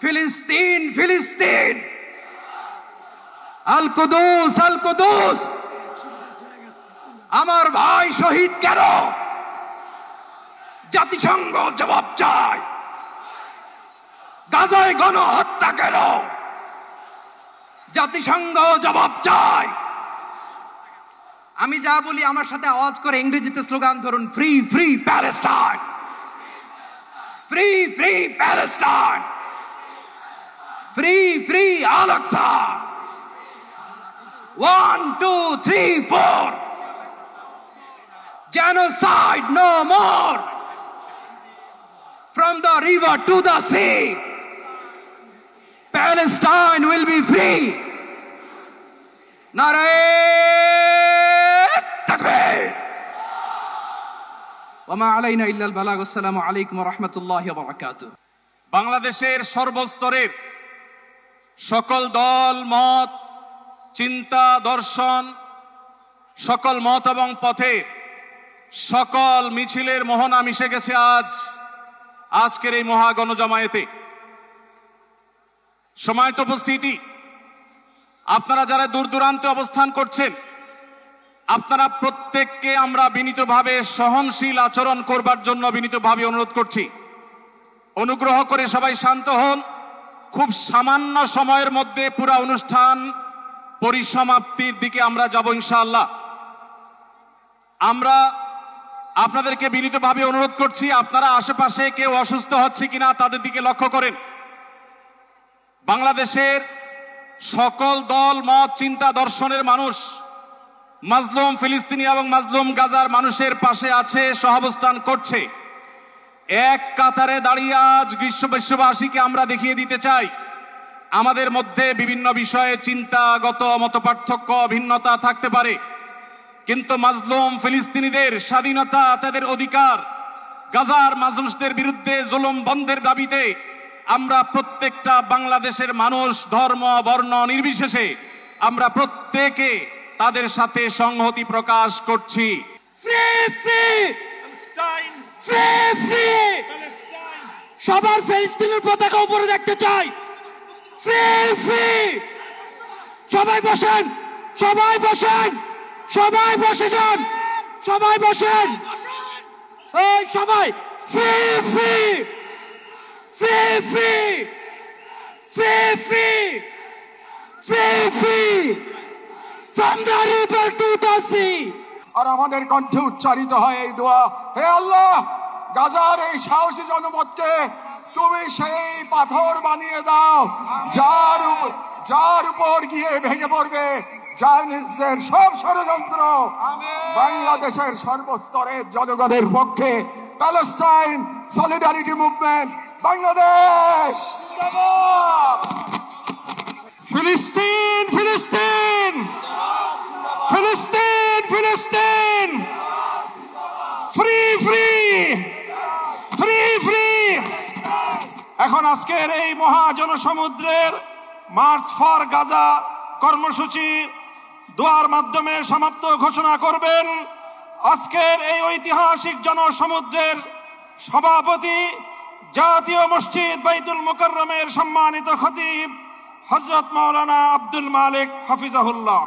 ফিলিস্তিন ফিলিস্তিন, আল কুদুস আল কুদুস। আমার ভাই শহীদ কেন? জাতিসংঘ জবাব চায়। গাজায় গণহত্যা কেন? জাতিসংঘ জবাব চায়। আমি যা বলি আমার সাথে আওয়াজ করে ইংরেজিতে স্লোগান ধরুন, free free Palestine, free free Palestine, free free Al Aqsa. 1 2 3 4, genocide no more, from the river to the sea, Palestine will be free. নারায়ে তাকবীর। ওয়া মা আলাইনা ইল্লাল বালাগ। আসসালামু আলাইকুম ওয়া রাহমাতুল্লাহি ওয়া বারাকাতুহু। বাংলাদেশের সর্বস্তরের সকল দল মত, চিন্তা, দর্শন, সকল মত এবং পথে সকল মিছিলের মোহনা মিশে গেছে আজকের এই মহা গণজমায়েতে। সময়ত উপস্থিতি, আপনারা যারা দূর দূরান্তে অবস্থান করছেন, আপনারা প্রত্যেককে আমরা বিনীতভাবে সহনশীল আচরণ করবার জন্য বিনীতভাবে অনুরোধ করছি। অনুগ্রহ করে সবাই শান্ত হন। খুব সামান্য সময়ের মধ্যে পুরা অনুষ্ঠান পরিসমাপ্তির দিকে আমরা যাব ইনশাআল্লাহ। আমরা আপনাদেরকে বিনীতভাবে অনুরোধ করছি, আপনারা আশেপাশে কেউ অসুস্থ হচ্ছে কিনা তাদের দিকে লক্ষ্য করেন। বাংলাদেশের সকল দল মত, চিন্তা, দর্শনের মানুষ মাজলুম ফিলিস্তিনি এবং মাজলুম গাজার মানুষের পাশে আছে, সহাবস্থান করছে। এক কাতারে দাঁড়িয়ে আজ বিশ্ববাসীকে আমরা দেখিয়ে দিতে চাই, আমাদের মধ্যে বিভিন্ন বিষয়ে চিন্তাগত মতপার্থক্য, ভিন্নতা থাকতে পারে, কিন্তু মাজলুম ফিলিস্তিনিদের স্বাধীনতা, তাদের অধিকার, গাজার মানুষদের বিরুদ্ধে জুলুম বন্ধের দাবিতে আমরা প্রত্যেকটা বাংলাদেশের মানুষ ধর্ম বর্ণ নির্বিশেষে আমরা প্রত্যেকে তাদের সাথে সংহতি প্রকাশ করছি। সবার ফিলিস্তিনের পতাকা উপরে দেখতে চাই। Free free. সবাই বসেন, সবাই বসেন, সবাই বসে যান, সবাই বসেন, এই সবাই। Free free free free free free free free, from the river to the sea. আর আমাদের কণ্ঠে উচ্চারিত হয় এই দোয়া, হে আল্লাহ, গাজার এই সাহসী জনপদকে তুমি সেই পাথর বানিয়ে দাও যার উপর গিয়ে ভেঙে পড়বে জায়নিস্টদের সব ষড়যন্ত্র। বাংলাদেশের সর্বস্তরের জনগণের পক্ষে প্যালেস্টাইন সলিডারিটি মুভমেন্ট বাংলাদেশ। ফিলিস্তিন ফিলিস্তিন ফিলিস্তিন ফিলিস্তিন, ফ্রি ফ্রি ফ্রি ফ্রি। এখন আজকের এই মহাজনসমুদ্রের মার্চ ফর গাজা কর্মসূচি দোয়ার মাধ্যমে সমাপ্ত ঘোষণা করবেন আজকের এই ঐতিহাসিক জনসমুদ্রের সভাপতি, জাতীয় মসজিদ বাইতুল মুকাররমের সম্মানিত খতিব হযরত মাওলানা আব্দুল মালিক হাফিজাহুল্লাহ।